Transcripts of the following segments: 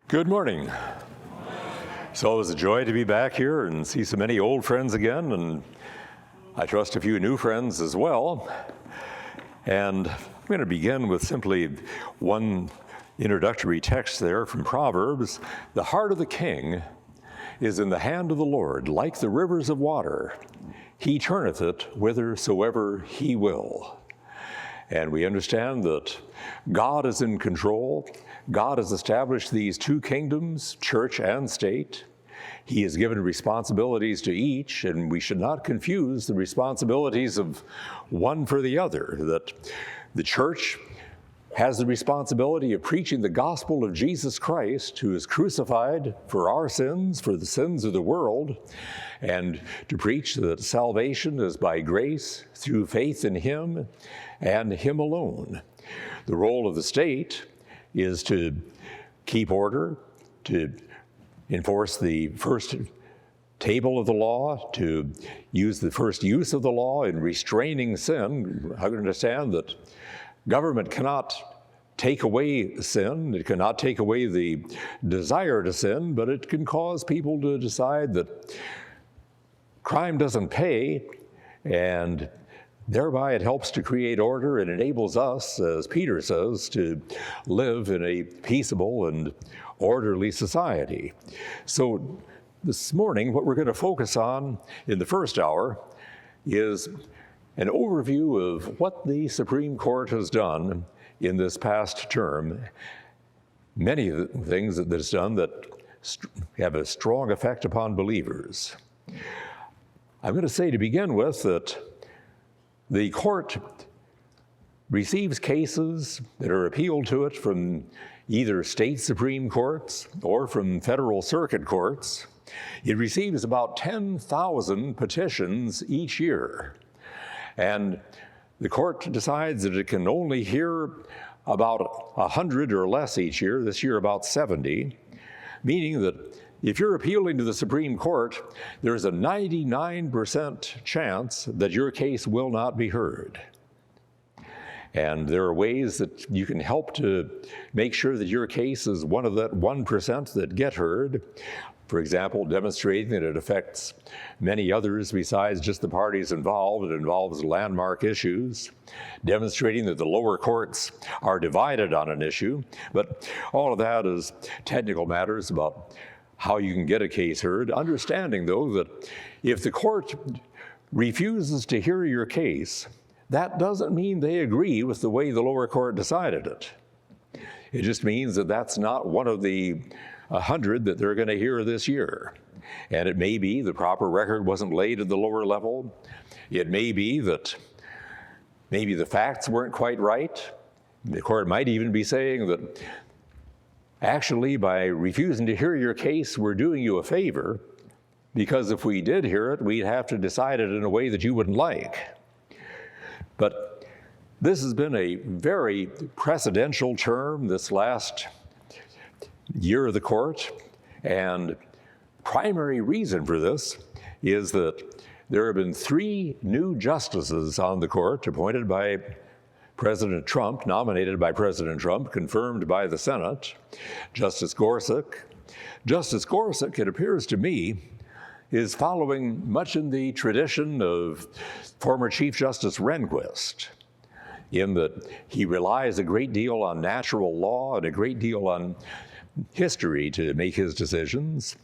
Good morning. So it was a joy to be back here and see so many old friends again, and I trust a few new friends as well. And I'm going to begin with simply one introductory text there from Proverbs. The heart of the king is in the hand of the Lord, like the rivers of water. He turneth it whithersoever he will. And we understand that God is in control. God has established these two kingdoms, church and state. He has given responsibilities to each, and we should not confuse the responsibilities of one for the other. That the church has the responsibility of preaching the gospel of Jesus Christ, who is crucified for our sins, for the sins of the world, and to preach that salvation is by grace through faith in Him and Him alone. The role of the state is to keep order, to enforce the first table of the law, to use the first use of the law in restraining sin. I understand that government cannot take away sin. It cannot take away the desire to sin, but it can cause people to decide that crime doesn't pay, and thereby it helps to create order and enables us, as Peter says, to live in a peaceable and orderly society. So this morning, what we're going to focus on in the first hour is an overview of what the Supreme Court has done in this past term. Many of the things that it's done that have a strong effect upon believers. I'm going to say to begin with that the court receives cases that are appealed to it from either state Supreme Courts or from federal circuit courts. It receives about 10,000 petitions each year. And the court decides that it can only hear about 100 or less each year, this year about 70, meaning that if you're appealing to the Supreme Court, there's a 99% chance that your case will not be heard. And there are ways that you can help to make sure that your case is one of that 1% that get heard. For example, demonstrating that it affects many others besides just the parties involved. It involves landmark issues. Demonstrating that the lower courts are divided on an issue. But all of that is technical matters about how you can get a case heard. Understanding, though, that if the court refuses to hear your case, that doesn't mean they agree with the way the lower court decided it. It just means that that's not one of the 100 that they're going to hear this year. And it may be the proper record wasn't laid at the lower level. It may be that maybe the facts weren't quite right. The court might even be saying that actually, by refusing to hear your case, we're doing you a favor, because if we did hear it, we'd have to decide it in a way that you wouldn't like. But this has been a very precedential term, this last year of the court, and primary reason for this is that there have been 3 new justices on the court appointed by President Trump, nominated by President Trump, confirmed by the Senate. Justice Gorsuch. Justice Gorsuch, it appears to me, is following much in the tradition of former Chief Justice Rehnquist, in that he relies a great deal on natural law and a great deal on history to make his decisions.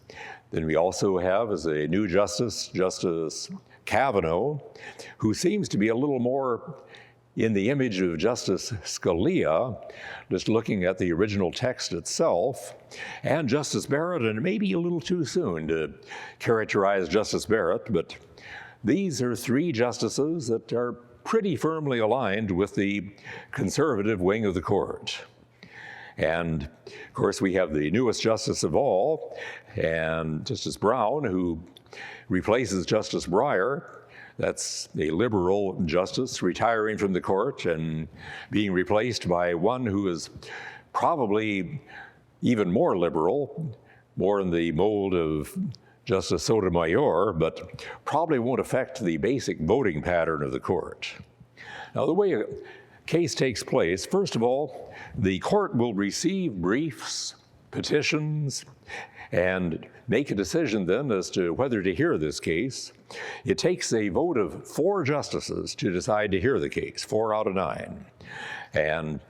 Then we also have, as a new justice, Justice Kavanaugh, who seems to be a little more in the image of Justice Scalia, just looking at the original text itself, and Justice Barrett, and it may be a little too soon to characterize Justice Barrett, but these are 3 justices that are pretty firmly aligned with the conservative wing of the court. And of course, we have the newest justice of all, and Justice Brown, who replaces Justice Breyer. That's a liberal justice retiring from the court and being replaced by one who is probably even more liberal, more in the mold of Justice Sotomayor, but probably won't affect the basic voting pattern of the court. Now, the way a case takes place, first of all, the court will receive briefs petitions, and make a decision then as to whether to hear this case. It takes a vote of 4 justices to decide to hear the case, 4 out of 9. And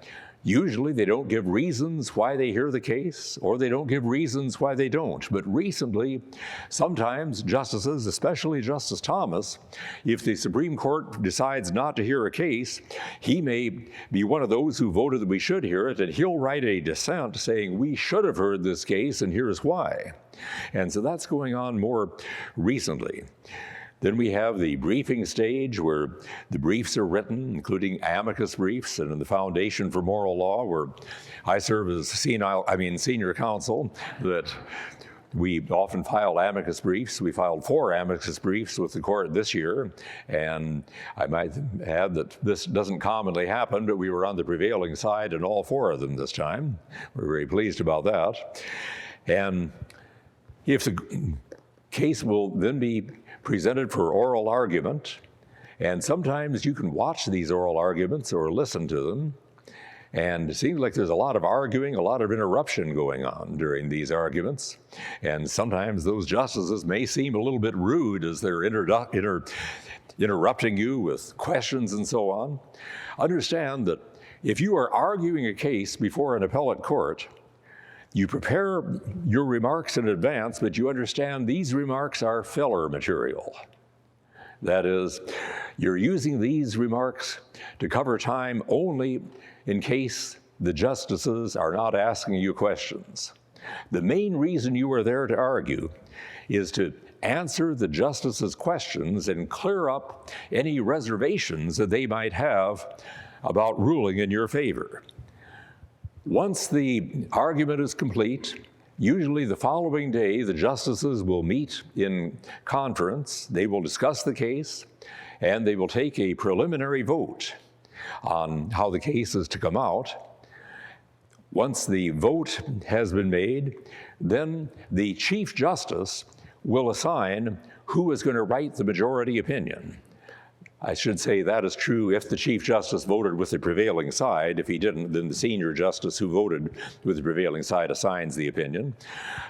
usually they don't give reasons why they hear the case, or they don't give reasons why they don't. But recently, sometimes justices, especially Justice Thomas, if the Supreme Court decides not to hear a case, he may be one of those who voted that we should hear it, and he'll write a dissent saying, we should have heard this case, and here's why. And so that's going on more recently. Then we have the briefing stage where the briefs are written, including amicus briefs, and in the Foundation for Moral Law, where I serve as senior counsel, that we often file amicus briefs. We filed 4 amicus briefs with the court this year, and I might add that this doesn't commonly happen, but we were on the prevailing side in all 4 of them this time. We're very pleased about that. And if the case will then be presented for oral argument, and sometimes you can watch these oral arguments or listen to them, and it seems like there's a lot of arguing, a lot of interruption going on during these arguments, and sometimes those justices may seem a little bit rude as they're interrupting you with questions and so on. Understand that if you are arguing a case before an appellate court, you prepare your remarks in advance, but you understand these remarks are filler material. That is, you're using these remarks to cover time only in case the justices are not asking you questions. The main reason you are there to argue is to answer the justices' questions and clear up any reservations that they might have about ruling in your favor. Once the argument is complete, usually the following day, the justices will meet in conference. They will discuss the case, and they will take a preliminary vote on how the case is to come out. Once the vote has been made, then the Chief Justice will assign who is going to write the majority opinion. I should say that is true if the Chief Justice voted with the prevailing side. If he didn't, then the senior justice who voted with the prevailing side assigns the opinion.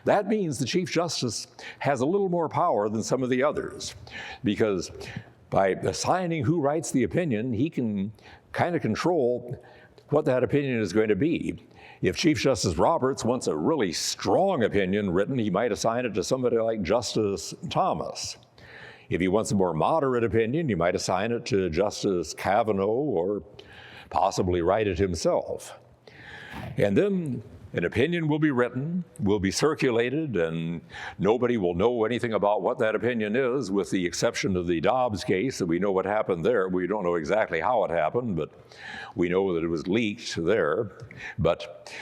That means the Chief Justice has a little more power than some of the others, because by assigning who writes the opinion, he can kind of control what that opinion is going to be. If Chief Justice Roberts wants a really strong opinion written, he might assign it to somebody like Justice Thomas. If he wants a more moderate opinion, he might assign it to Justice Kavanaugh or possibly write it himself. And then an opinion will be written, will be circulated, and nobody will know anything about what that opinion is, with the exception of the Dobbs case, that we know what happened there. We don't know exactly how it happened, but we know that it was leaked there. But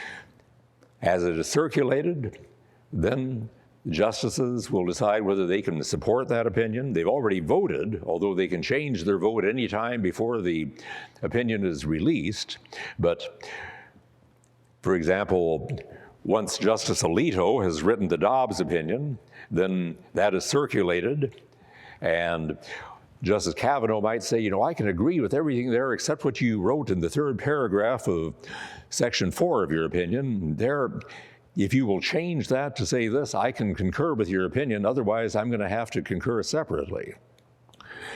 as it is circulated, then justices will decide whether they can support that opinion. They've already voted, although they can change their vote any time before the opinion is released. But, for example, once Justice Alito has written the Dobbs opinion, then that is circulated, and Justice Kavanaugh might say, I can agree with everything there except what you wrote in the 3rd paragraph of Section 4 of your opinion. There, if you will change that to say this, I can concur with your opinion, otherwise I'm going to have to concur separately.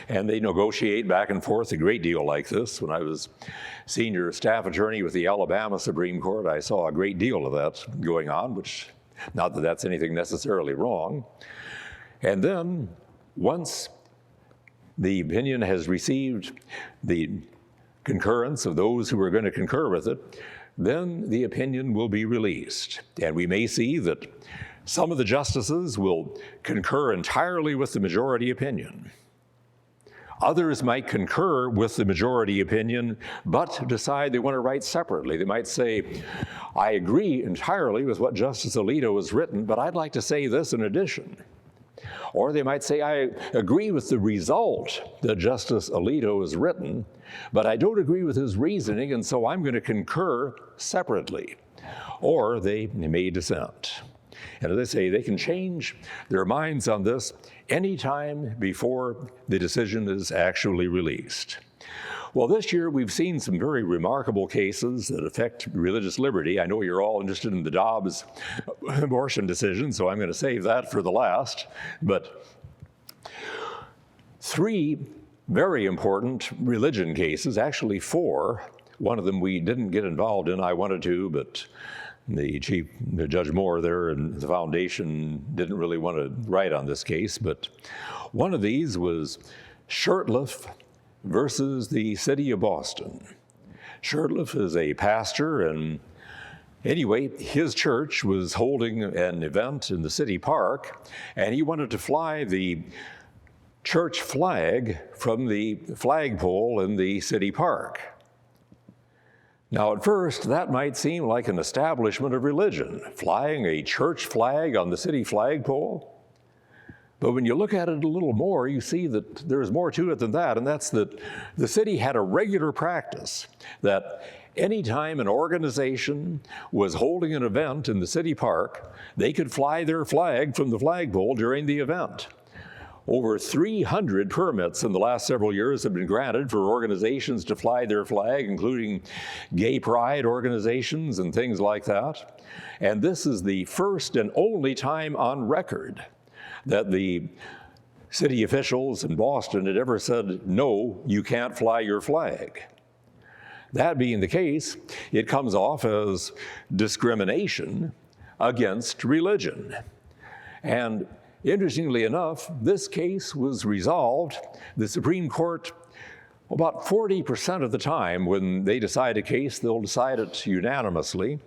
And they negotiate back and forth a great deal like this. When I was senior staff attorney with the Alabama Supreme Court, I saw a great deal of that going on, which, not that that's anything necessarily wrong. And then, once the opinion has received the concurrence of those who are going to concur with it, then the opinion will be released. And we may see that some of the justices will concur entirely with the majority opinion. Others might concur with the majority opinion, but decide they want to write separately. They might say, I agree entirely with what Justice Alito has written, but I'd like to say this in addition. Or they might say, I agree with the result that Justice Alito has written, but I don't agree with his reasoning, and so I'm going to concur separately. Or they may dissent. And as I say, they can change their minds on this any time before the decision is actually released. Well, this year we've seen some very remarkable cases that affect religious liberty. I know you're all interested in the Dobbs abortion decision, so I'm going to save that for the last. But 3 very important religion cases, actually 4. One of them we didn't get involved in. I wanted to, but Judge Moore there and the foundation didn't really want to write on this case. But one of these was Shurtleff versus the city of Boston. Shurtleff is a pastor, and anyway, his church was holding an event in the city park, and he wanted to fly the church flag from the flagpole in the city park. Now, at first, that might seem like an establishment of religion, flying a church flag on the city flagpole. But when you look at it a little more, you see that there's more to it than that, and that's that the city had a regular practice that anytime an organization was holding an event in the city park, they could fly their flag from the flagpole during the event. Over 300 permits in the last several years have been granted for organizations to fly their flag, including gay pride organizations and things like that. And this is the first and only time on record that the city officials in Boston had ever said, no, you can't fly your flag. That being the case, it comes off as discrimination against religion. And interestingly enough, this case was resolved. The Supreme Court, about 40% of the time when they decide a case, they'll decide it unanimously.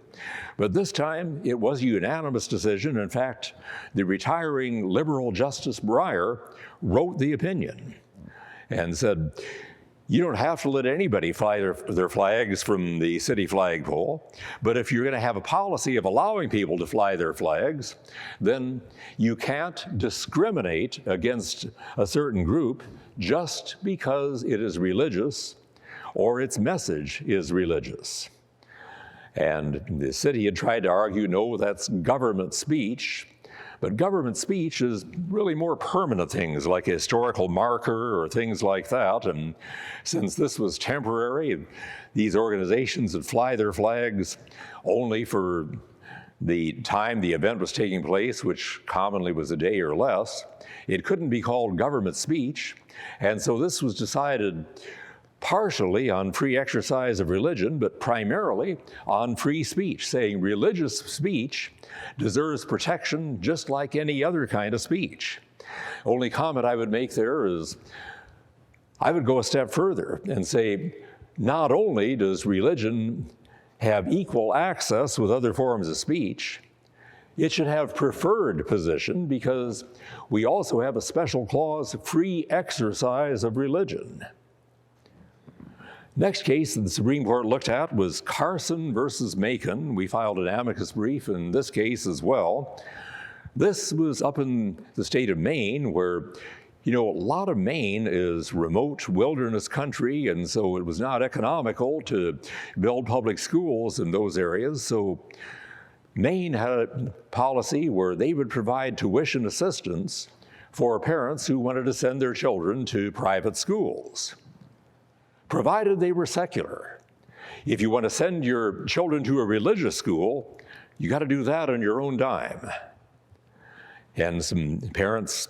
But this time, it was a unanimous decision. In fact, the retiring liberal Justice Breyer wrote the opinion and said, you don't have to let anybody fly their flags from the city flagpole, but if you're going to have a policy of allowing people to fly their flags, then you can't discriminate against a certain group just because it is religious or its message is religious. And the city had tried to argue, no, that's government speech. But government speech is really more permanent things like a historical marker or things like that. And since this was temporary, these organizations would fly their flags only for the time the event was taking place, which commonly was a day or less. It couldn't be called government speech. And so this was decided partially on free exercise of religion, but primarily on free speech, saying religious speech deserves protection just like any other kind of speech. Only comment I would make there is I would go a step further and say not only does religion have equal access with other forms of speech, it should have preferred position because we also have a special clause, free exercise of religion. Next case that the Supreme Court looked at was Carson versus Macon. We filed an amicus brief in this case as well. This was up in the state of Maine where, a lot of Maine is remote wilderness country, and so it was not economical to build public schools in those areas. So Maine had a policy where they would provide tuition assistance for parents who wanted to send their children to private schools, provided they were secular. If you want to send your children to a religious school, you got to do that on your own dime. And some parents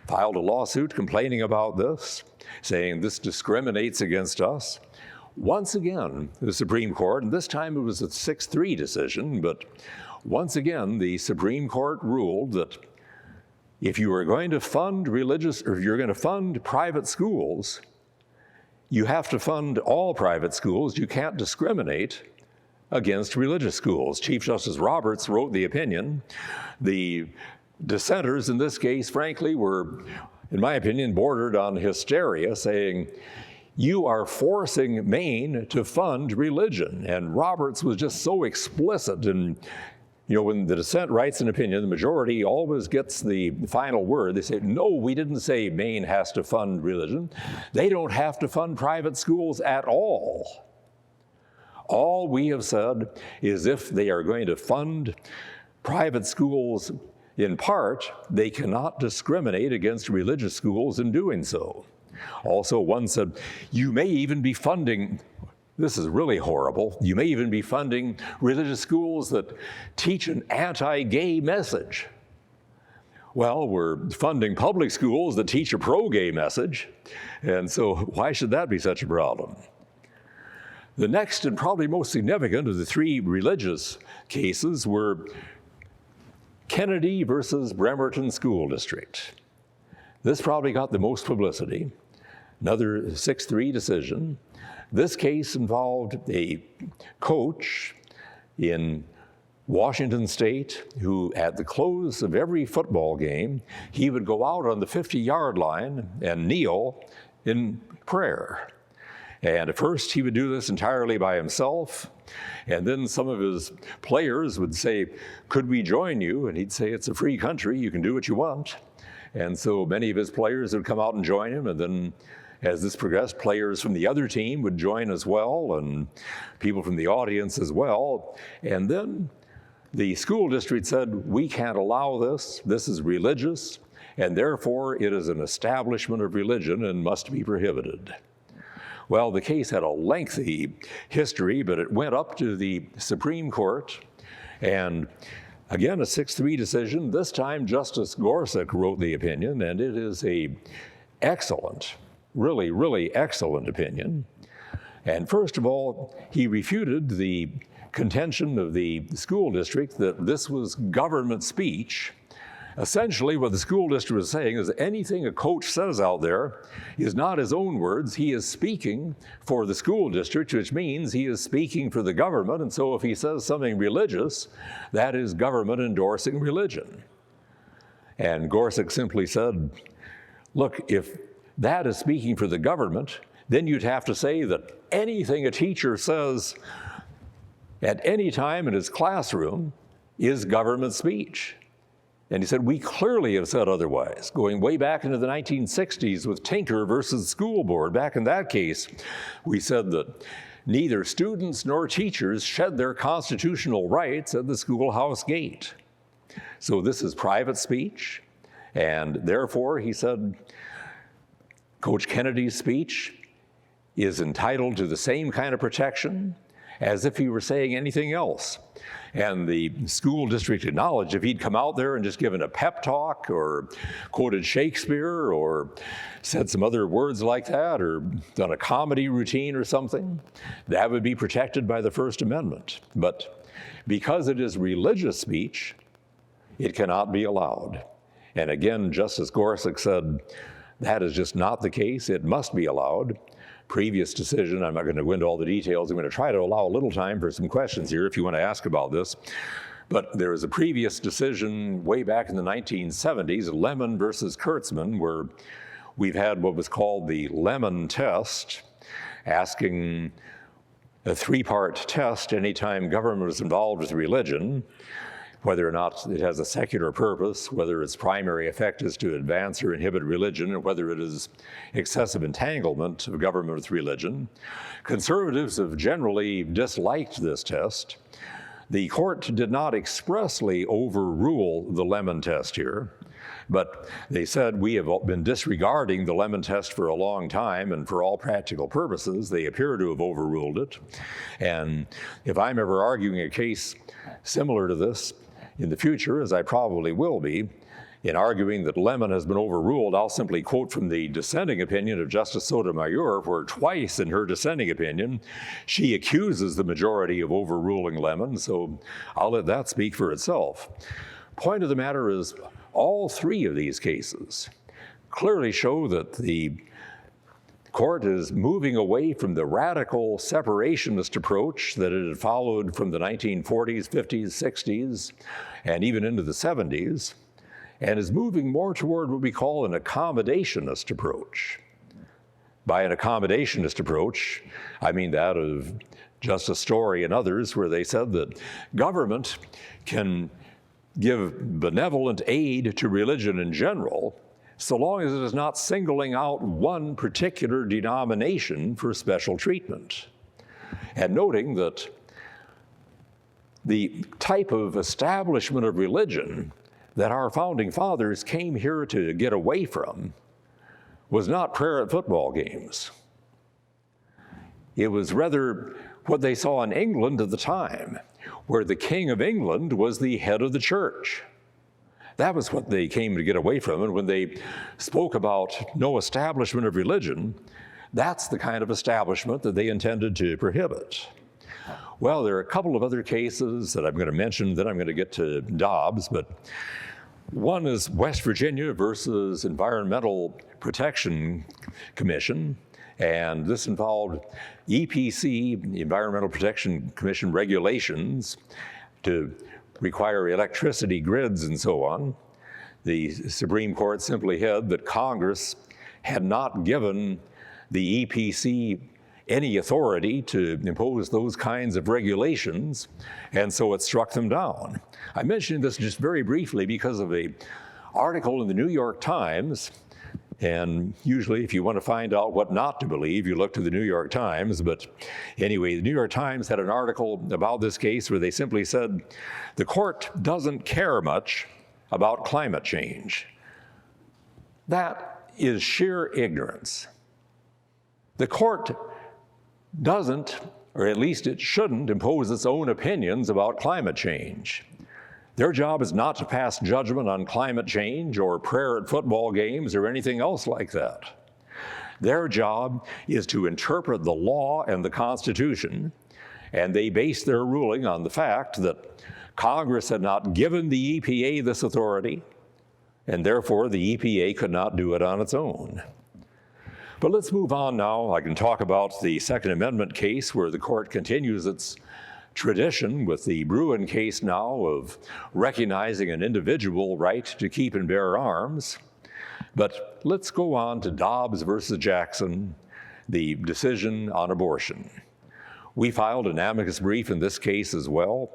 filed a lawsuit complaining about this, saying this discriminates against us. Once again, the Supreme Court, and this time it was a 6-3 decision, but once again, the Supreme Court ruled that if you are going to fund religious, or if you're going to fund private schools, you have to fund all private schools. You can't discriminate against religious schools. Chief Justice Roberts wrote the opinion. The dissenters in this case, frankly, were, in my opinion, bordered on hysteria, saying, you are forcing Maine to fund religion. And Roberts was just so explicit. And when the dissent writes an opinion, the majority always gets the final word. They say, no, we didn't say Maine has to fund religion. They don't have to fund private schools at all. All we have said is if they are going to fund private schools in part, they cannot discriminate against religious schools in doing so. Also, one said, you may even be funding, this is really horrible, you may even be funding religious schools that teach an anti-gay message. Well, we're funding public schools that teach a pro-gay message, and so why should that be such a problem? The next and probably most significant of the three religious cases were Kennedy versus Bremerton School District. This probably got the most publicity. Another 6-3 decision. This case involved a coach in Washington State who, at the close of every football game, he would go out on the 50-yard line and kneel in prayer. And at first, he would do this entirely by himself. And then some of his players would say, could we join you? And he'd say, it's a free country, you can do what you want. And so many of his players would come out and join him. And then as this progressed, players from the other team would join as well, and people from the audience as well. And then the school district said, we can't allow this. This is religious, and therefore it is an establishment of religion and must be prohibited. Well, the case had a lengthy history, but it went up to the Supreme Court, and again, a 6-3 decision. This time, Justice Gorsuch wrote the opinion, and it is an excellent, really, really excellent opinion. And first of all, he refuted the contention of the school district that this was government speech. Essentially, what the school district was saying is anything a coach says out there is not his own words. He is speaking for the school district, which means he is speaking for the government. And so if he says something religious, that is government endorsing religion. And Gorsuch simply said, look, if that is speaking for the government, then you'd have to say that anything a teacher says at any time in his classroom is government speech. And he said, we clearly have said otherwise, going way back into the 1960s with Tinker versus School Board. Back in that case, we said that neither students nor teachers shed their constitutional rights at the schoolhouse gate. So this is private speech, and therefore, he said, Coach Kennedy's speech is entitled to the same kind of protection as if he were saying anything else. And the school district acknowledged if he'd come out there and just given a pep talk or quoted Shakespeare or said some other words like that or done a comedy routine or something, that would be protected by the First Amendment. But because it is religious speech, it cannot be allowed. And again, Justice Gorsuch said, that is just not the case. It must be allowed. Previous decision, I'm not going to go into all the details. I'm going to try to allow a little time for some questions here if you want to ask about this. But there was a previous decision way back in the 1970s, Lemon versus Kurtzman, where we've had what was called the Lemon test, asking a 3-part test anytime government is involved with religion, whether or not it has a secular purpose, whether its primary effect is to advance or inhibit religion, or whether it is excessive entanglement of government with religion. Conservatives have generally disliked this test. The court did not expressly overrule the Lemon test here, but they said we have been disregarding the Lemon test for a long time, and for all practical purposes, they appear to have overruled it. And if I'm ever arguing a case similar to this in the future, as I probably will be, in arguing that Lemon has been overruled, I'll simply quote from the dissenting opinion of Justice Sotomayor, where twice in her dissenting opinion, she accuses the majority of overruling Lemon, so I'll let that speak for itself. Point of the matter is, all three of these cases clearly show that the court is moving away from the radical separationist approach that it had followed from the 1940s, 50s, 60s, and even into the 70s, and is moving more toward what we call an accommodationist approach. By an accommodationist approach, I mean that of Justice Story and others, where they said that government can give benevolent aid to religion in general, so long as it is not singling out one particular denomination for special treatment. And noting that the type of establishment of religion that our founding fathers came here to get away from was not prayer at football games. It was rather what they saw in England at the time, where the King of England was the head of the church. That was what they came to get away from. And when they spoke about no establishment of religion, that's the kind of establishment that they intended to prohibit. Well, there are a couple of other cases that I'm going to mention, then I'm going to get to Dobbs, but one is West Virginia versus Environmental Protection Commission, and this involved EPC, Environmental Protection Commission regulations to require electricity grids and so on. The Supreme Court simply held that Congress had not given the EPC any authority to impose those kinds of regulations, and so it struck them down. I mentioned this just very briefly because of an article in the New York Times, and usually if you want to find out what not to believe, you look to the New York Times, but anyway, the New York Times had an article about this case where they simply said, the court doesn't care much about climate change. That is sheer ignorance. The court doesn't, or at least it shouldn't, impose its own opinions about climate change. Their job is not to pass judgment on climate change or prayer at football games or anything else like that. Their job is to interpret the law and the Constitution, and they base their ruling on the fact that Congress had not given the EPA this authority, and therefore the EPA could not do it on its own. But let's move on now. I can talk about the Second Amendment case where the court continues its tradition with the Bruin case now of recognizing an individual right to keep and bear arms. But let's go on to Dobbs versus Jackson, the decision on abortion. We filed an amicus brief in this case as well,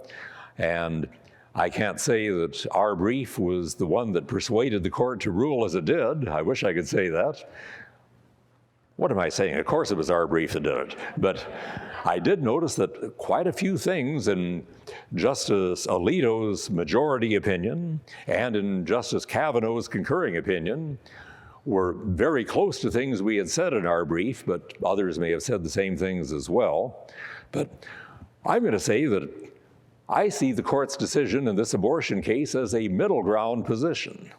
and I can't say that our brief was the one that persuaded the court to rule as it did. I wish I could say that. What am I saying? Of course it was our brief that did it. But I did notice that quite a few things in Justice Alito's majority opinion and in Justice Kavanaugh's concurring opinion were very close to things we had said in our brief, but others may have said the same things as well. But I'm going to say that I see the court's decision in this abortion case as a middle ground position.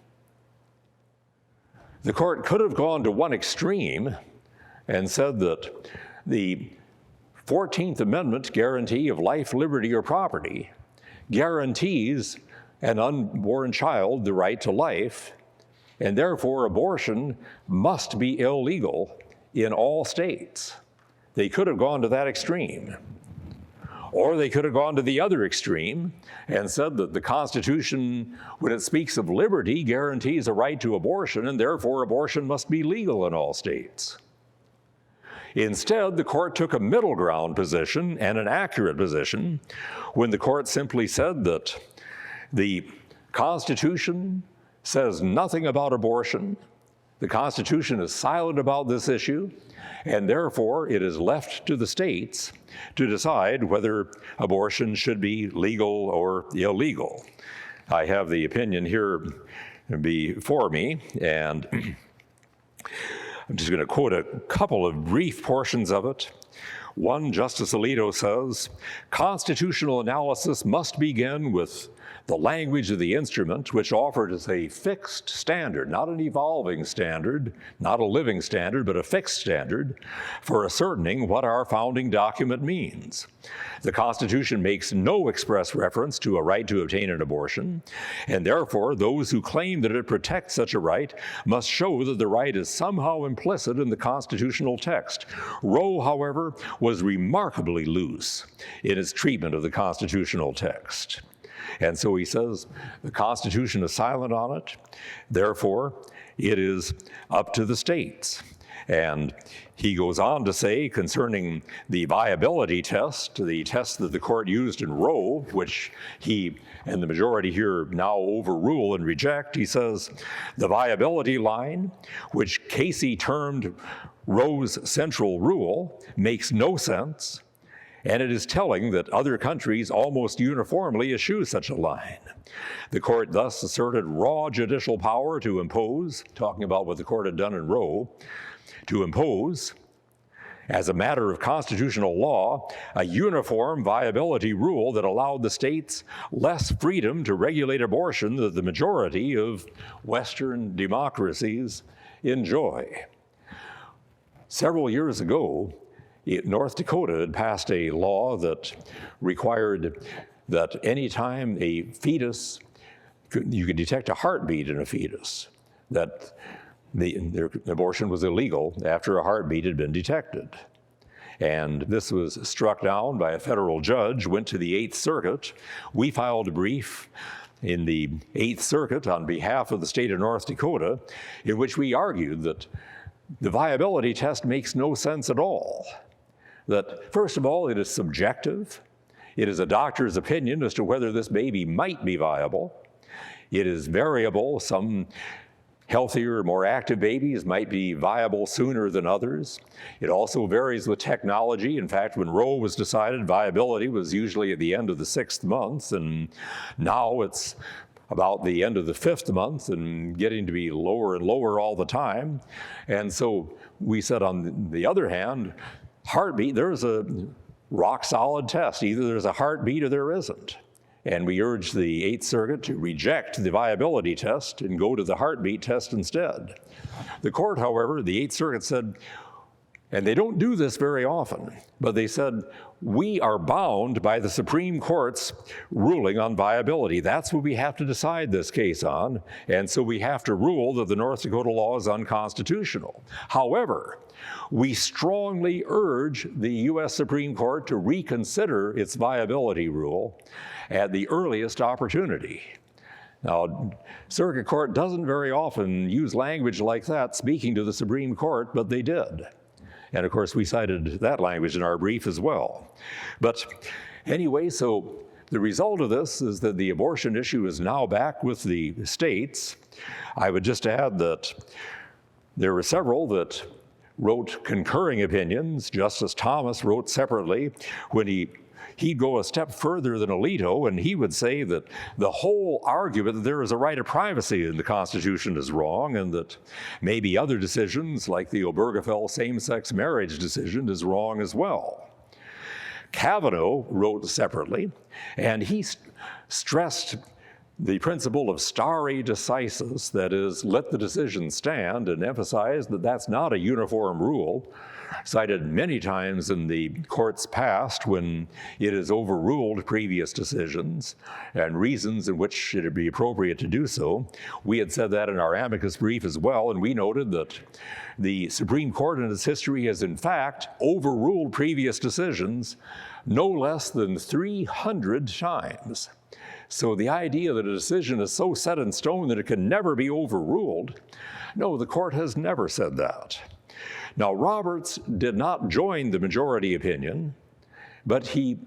The court could have gone to one extreme and said that the 14th Amendment guarantee of life, liberty, or property guarantees an unborn child the right to life, and therefore abortion must be illegal in all states. They could have gone to that extreme. Or they could have gone to the other extreme and said that the Constitution, when it speaks of liberty, guarantees a right to abortion, and therefore abortion must be legal in all states. Instead, the court took a middle ground position and an accurate position when the court simply said that the Constitution says nothing about abortion, the Constitution is silent about this issue, and therefore it is left to the states to decide whether abortion should be legal or illegal. I have the opinion here before me, and I'm just going to quote a couple of brief portions of it. One, Justice Alito says, constitutional analysis must begin with the language of the instrument, which offered as a fixed standard, not an evolving standard, not a living standard, but a fixed standard for ascertaining what our founding document means. The Constitution makes no express reference to a right to obtain an abortion, and therefore those who claim that it protects such a right must show that the right is somehow implicit in the constitutional text. Roe, however, was remarkably loose in its treatment of the constitutional text. And so he says the Constitution is silent on it, therefore it is up to the states. And he goes on to say concerning the viability test, the test that the court used in Roe, which he and the majority here now overrule and reject, he says, the viability line, which Casey termed Roe's central rule, makes no sense, And it is telling that other countries almost uniformly eschew such a line. The court thus asserted raw judicial power to impose, talking about what the court had done in Roe, to impose, as a matter of constitutional law, a uniform viability rule that allowed the states less freedom to regulate abortion than the majority of Western democracies enjoy. Several years ago, North Dakota had passed a law that required that any time a fetus, you could detect a heartbeat in a fetus, that the abortion was illegal after a heartbeat had been detected. And this was struck down by a federal judge, went to the Eighth Circuit. We filed a brief in the Eighth Circuit on behalf of the state of North Dakota, in which we argued that the viability test makes no sense at all. That, first of all, it is subjective. It is a doctor's opinion as to whether this baby might be viable. It is variable. Some healthier, more active babies might be viable sooner than others. It also varies with technology. In fact, when Roe was decided, viability was usually at the end of the 6th month, and now it's about the end of the 5th month and getting to be lower and lower all the time. And so we said, on the other hand, heartbeat, there's a rock solid test. Either there's a heartbeat or there isn't. And we urged the Eighth Circuit to reject the viability test and go to the heartbeat test instead. The court, however, the Eighth Circuit said, and they don't do this very often, but they said, we are bound by the Supreme Court's ruling on viability. That's what we have to decide this case on, and so we have to rule that the North Dakota law is unconstitutional. However, we strongly urge the U.S. Supreme Court to reconsider its viability rule at the earliest opportunity. Now, Circuit Court doesn't very often use language like that speaking to the Supreme Court, but they did. And of course, we cited that language in our brief as well. But anyway, so the result of this is that the abortion issue is now back with the states. I would just add that there were several that wrote concurring opinions. Justice Thomas wrote separately when he'd go a step further than Alito, and he would say that the whole argument that there is a right of privacy in the Constitution is wrong, and that maybe other decisions, like the Obergefell same-sex marriage decision, is wrong as well. Kavanaugh wrote separately, and he stressed the principle of stare decisis, that is, let the decision stand, and emphasized that that's not a uniform rule, cited many times in the courts past when it has overruled previous decisions and reasons in which it would be appropriate to do so. We had said that in our amicus brief as well, and we noted that the Supreme Court in its history has in fact overruled previous decisions no less than 300 times. So the idea that a decision is so set in stone that it can never be overruled, no, the court has never said that. Now, Roberts did not join the majority opinion, but he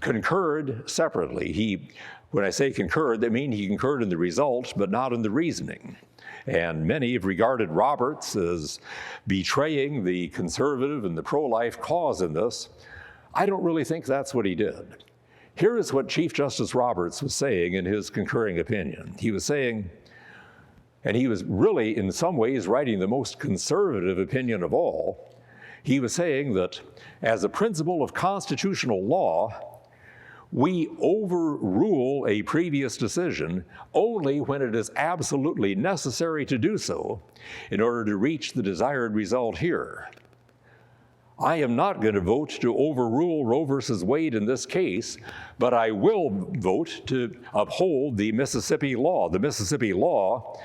concurred separately. When I say concurred, I mean he concurred in the result, but not in the reasoning. And many have regarded Roberts as betraying the conservative and the pro-life cause in this. I don't really think that's what he did. Here is what Chief Justice Roberts was saying in his concurring opinion. He was saying, and he was really in some ways writing the most conservative opinion of all, he was saying that as a principle of constitutional law, we overrule a previous decision only when it is absolutely necessary to do so in order to reach the desired result here. I am not going to vote to overrule Roe versus Wade in this case, but I will vote to uphold the Mississippi law. The Mississippi law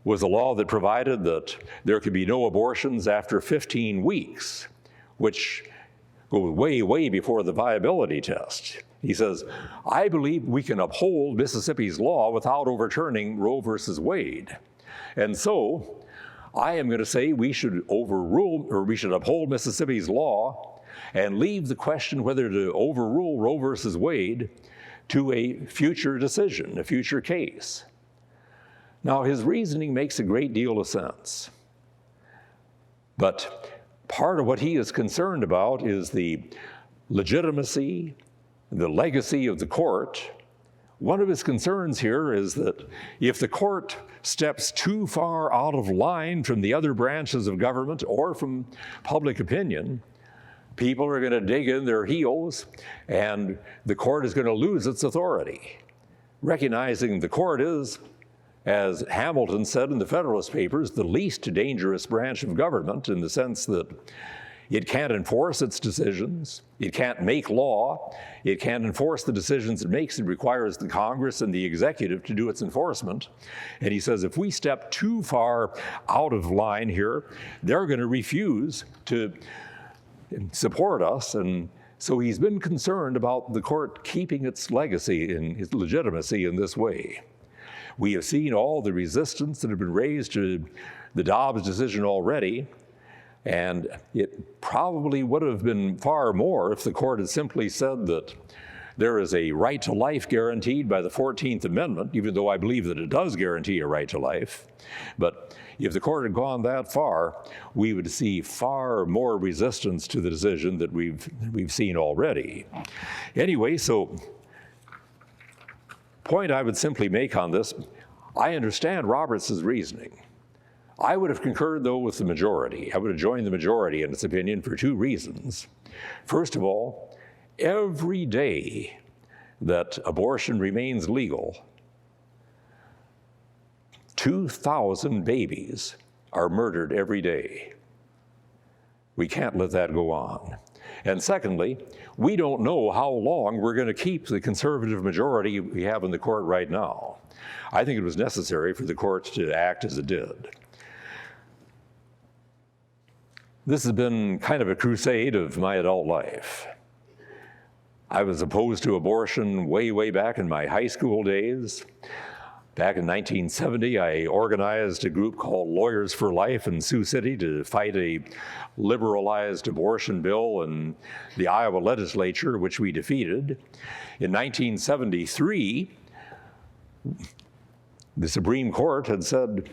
was a law that provided that there could be no abortions after 15 weeks, which goes way, way before the viability test. He says, I believe we can uphold Mississippi's law without overturning Roe versus Wade. And so I am going to say we should overrule, or we should uphold Mississippi's law and leave the question whether to overrule Roe versus Wade to a future decision, a future case. Now, his reasoning makes a great deal of sense. But part of what he is concerned about is the legitimacy, the legacy of the court, one of his concerns here is that if the court steps too far out of line from the other branches of government or from public opinion, people are going to dig in their heels and the court is going to lose its authority. Recognizing the court is, as Hamilton said in the Federalist Papers, the least dangerous branch of government in the sense that it can't enforce its decisions, it can't make law, it can't enforce the decisions it makes. It requires the Congress and the executive to do its enforcement. And he says if we step too far out of line here, they're going to refuse to support us. And so he's been concerned about the court keeping its legacy and its legitimacy in this way. We have seen all the resistance that have been raised to the Dobbs decision already, and it probably would have been far more if the court had simply said that there is a right to life guaranteed by the 14th Amendment, even though I believe that it does guarantee a right to life. But if the court had gone that far, we would see far more resistance to the decision that we've seen already. Anyway, so point I would simply make on this, I understand Roberts' reasoning. I would have concurred, though, with the majority. I would have joined the majority in its opinion for two reasons. First of all, every day that abortion remains legal, 2,000 babies are murdered every day. We can't let that go on. And secondly, we don't know how long we're going to keep the conservative majority we have in the court right now. I think it was necessary for the court to act as it did. This has been kind of a crusade of my adult life. I was opposed to abortion way back in my high school days. Back in 1970, I organized a group called Lawyers for Life in Sioux City to fight a liberalized abortion bill in the Iowa legislature, which we defeated. In 1973, the Supreme Court had said,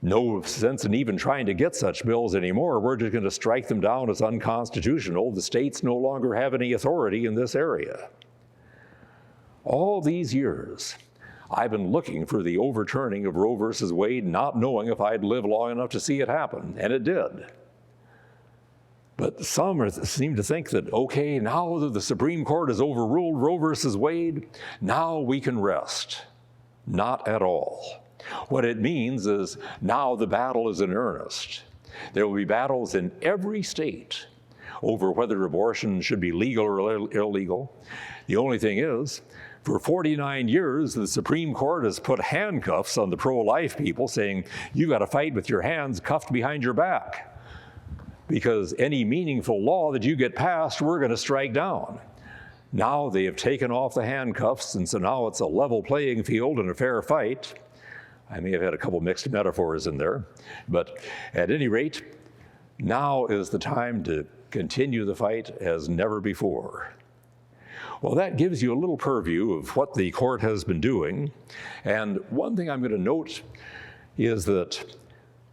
no sense in even trying to get such bills anymore. We're just going to strike them down as unconstitutional. The states no longer have any authority in this area. All these years, I've been looking for the overturning of Roe versus Wade, not knowing if I'd live long enough to see it happen, and it did. But some seem to think that, okay, now that the Supreme Court has overruled Roe versus Wade, now we can rest. Not at all. What it means is now the battle is in earnest. There will be battles in every state over whether abortion should be legal or illegal. The only thing is, for 49 years, the Supreme Court has put handcuffs on the pro-life people, saying, you got to fight with your hands cuffed behind your back, because any meaningful law that you get passed, we're going to strike down. Now they have taken off the handcuffs, and so now it's a level playing field and a fair fight. I may have had a couple mixed metaphors in there, but at any rate, now is the time to continue the fight as never before. Well, that gives you a little purview of what the court has been doing. And one thing I'm going to note is that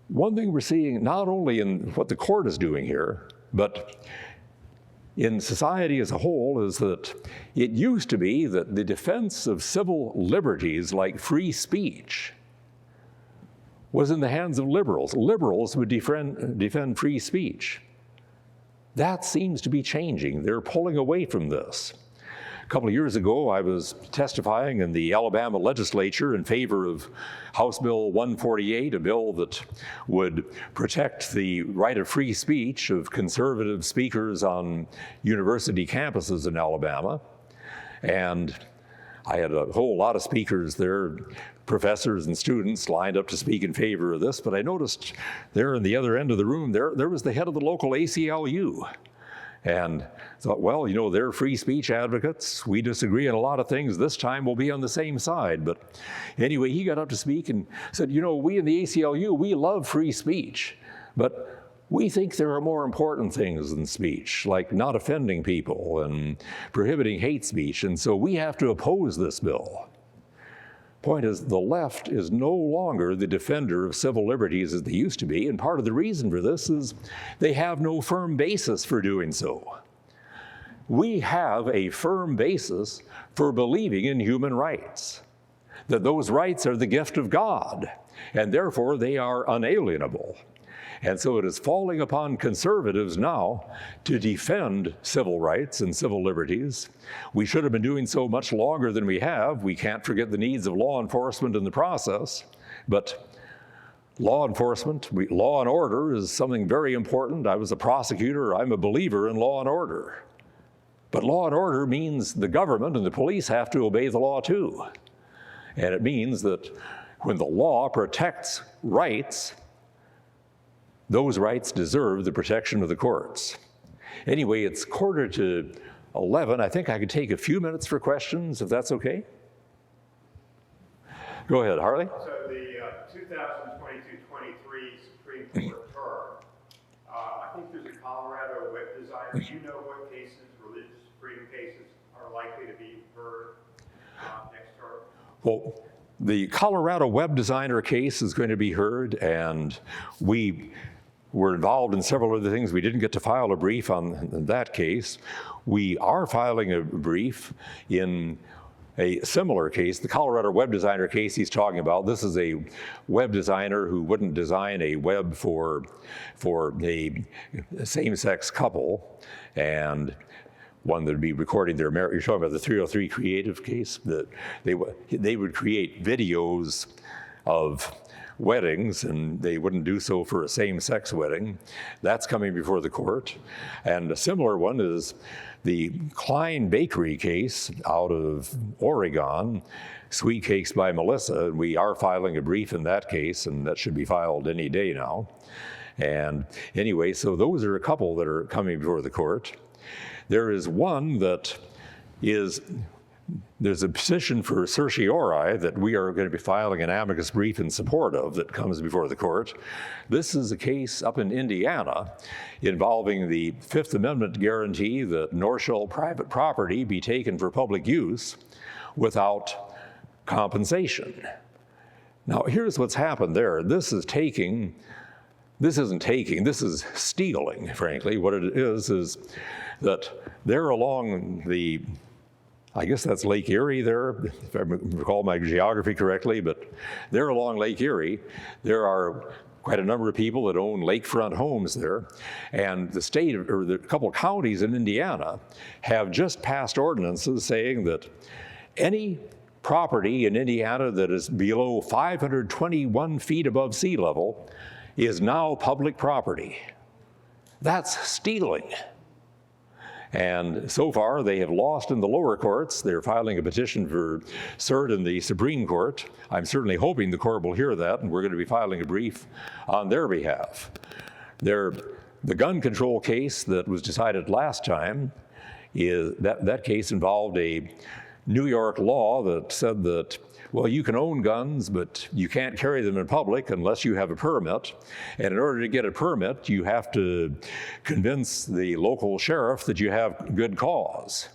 one thing we're seeing not only in what the court is doing here, but in society as a whole, is that it used to be that the defense of civil liberties like free speech was in the hands of liberals. Liberals would defend free speech. That seems to be changing. They're pulling away from this. A couple of years ago, I was testifying in the Alabama legislature in favor of House Bill 148, a bill that would protect the right of free speech of conservative speakers on university campuses in Alabama. And I had a whole lot of speakers there, professors and students lined up to speak in favor of this, but I noticed there in the other end of the room, there was the head of the local ACLU. And thought, well, you know, they're free speech advocates. We disagree on a lot of things. This time we'll be on the same side. But anyway, he got up to speak and said, you know, we in the ACLU, we love free speech, but we think there are more important things than speech, like not offending people and prohibiting hate speech. And so we have to oppose this bill. Point is, the left is no longer the defender of civil liberties as they used to be, and part of the reason for this is they have no firm basis for doing so. we have a firm basis for believing in human rights, that those rights are the gift of God, and therefore they are unalienable. And so it is falling upon conservatives now to defend civil rights and civil liberties. We should have been doing so much longer than we have. We can't forget the needs of law enforcement in the process, but law enforcement, law and order is something very important. I was a prosecutor. I'm a believer in law and order. But law and order means the government and the police have to obey the law too. And it means that when the law protects rights, those rights deserve the protection of the courts. Anyway, it's 11:15. I think I could take a few minutes for questions, if that's okay. Go ahead, Harley. So the 2022-23 Supreme Court term, I think there's a Colorado web designer. Do you know what cases, religious freedom cases, are likely to be heard next term? Well, the Colorado web designer case is going to be heard, and we were involved in several other things. We didn't get to file a brief on that case. We are filing a brief in a similar case, the Colorado web designer case he's talking about. This is a web designer who wouldn't design a web for a same-sex couple, and one that would be recording their marriage. You're talking about the 303 creative case, that they would create videos of weddings, and they wouldn't do so for a same-sex wedding. That's coming before the court. And a similar one is the Klein Bakery case out of Oregon, Sweet Cakes by Melissa. We are filing a brief in that case, and that should be filed any day now. And anyway, so those are a couple that are coming before the court. There is one that there's a petition for certiorari that we are going to be filing an amicus brief in support of that comes before the court. This is a case up in Indiana involving the Fifth Amendment guarantee that nor shall private property be taken for public use without compensation. Now, here's what's happened there. This isn't taking, this is stealing, frankly. What it is that they're along the, I guess that's Lake Erie there, if I recall my geography correctly, but they're along Lake Erie. There are quite a number of people that own lakefront homes there, and the state, or the couple of counties in Indiana, have just passed ordinances saying that any property in Indiana that is below 521 feet above sea level is now public property. That's stealing. And so far, they have lost in the lower courts. They're filing a petition for cert in the Supreme Court. I'm certainly hoping the court will hear that, and we're going to be filing a brief on their behalf. The gun control case that was decided last time, that case involved a New York law that said that, well, you can own guns, but you can't carry them in public unless you have a permit. And in order to get a permit, you have to convince the local sheriff that you have good cause.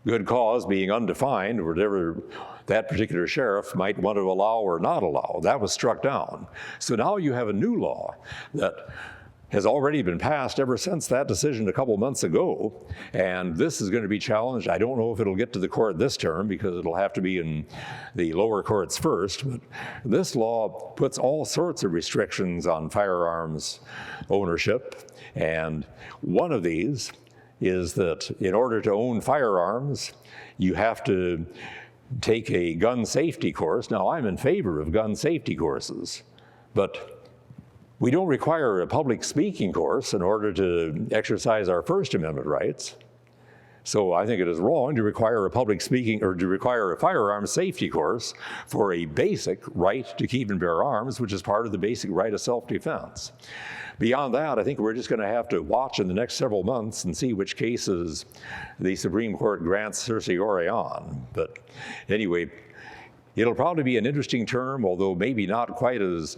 Good cause being undefined, whatever that particular sheriff might want to allow or not allow. That was struck down. So now you have a new law that has already been passed ever since that decision a couple months ago, and this is going to be challenged. I don't know if it'll get to the court this term because it'll have to be in the lower courts first, but this law puts all sorts of restrictions on firearms ownership, and one of these is that in order to own firearms, you have to take a gun safety course. Now, I'm in favor of gun safety courses, but we don't require a public speaking course in order to exercise our First Amendment rights. So I think it is wrong to require a public speaking or to require a firearms safety course for a basic right to keep and bear arms, which is part of the basic right of self-defense. Beyond that, I think we're just going to have to watch in the next several months and see which cases the Supreme Court grants certiorari on. But anyway, it'll probably be an interesting term, although maybe not quite as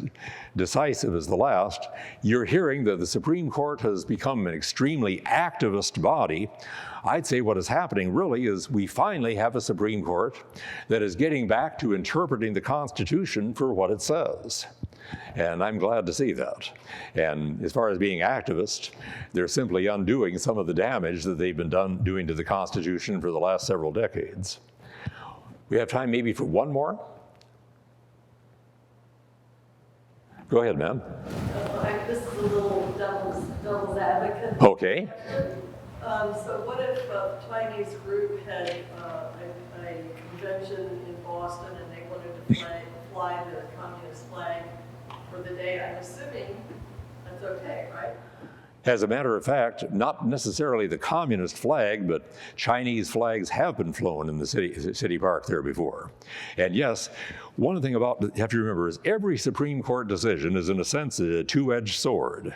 decisive as the last. You're hearing that the Supreme Court has become an extremely activist body. I'd say what is happening really is we finally have a Supreme Court that is getting back to interpreting the Constitution for what it says. And I'm glad to see that. And as far as being activists, they're simply undoing some of the damage that they've been doing to the Constitution for the last several decades. We have time maybe for one more? Go ahead, ma'am. This is a little devil's advocate. Okay. So what if a Chinese group had a convention in Boston and they wanted to fly their communist flag for the day? I'm assuming that's okay, right? As a matter of fact, not necessarily the communist flag, but Chinese flags have been flown in the city park there before. And yes, one thing about you have to remember is every Supreme Court decision is in a sense a two-edged sword.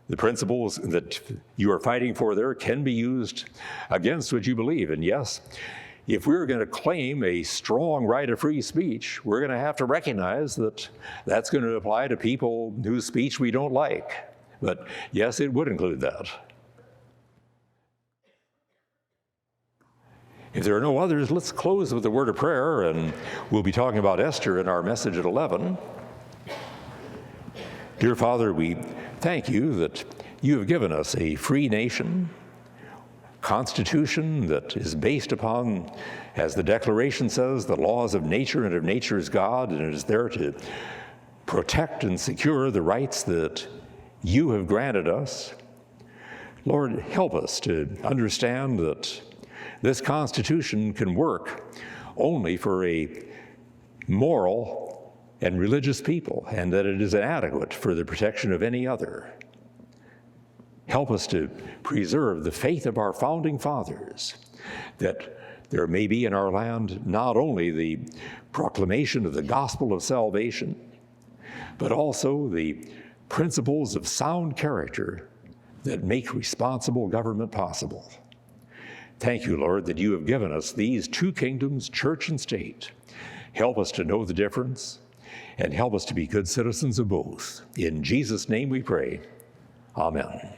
The principles that you are fighting for there can be used against what you believe. And yes, if we're going to claim a strong right of free speech, we're going to have to recognize that that's going to apply to people whose speech we don't like. But yes, it would include that. If there are no others, let's close with a word of prayer, and we'll be talking about Esther in our message at 11. Dear Father, we thank you that you have given us a free nation, constitution that is based upon, as the Declaration says, the laws of nature and of nature's God, and it is there to protect and secure the rights that you have granted us. Lord, help us to understand that this Constitution can work only for a moral and religious people, and that it is inadequate for the protection of any other. Help us to preserve the faith of our founding fathers, that there may be in our land not only the proclamation of the gospel of salvation, but also the principles of sound character that make responsible government possible. Thank you, Lord, that you have given us these two kingdoms, church and state. Help us to know the difference and help us to be good citizens of both. In Jesus' name we pray. Amen.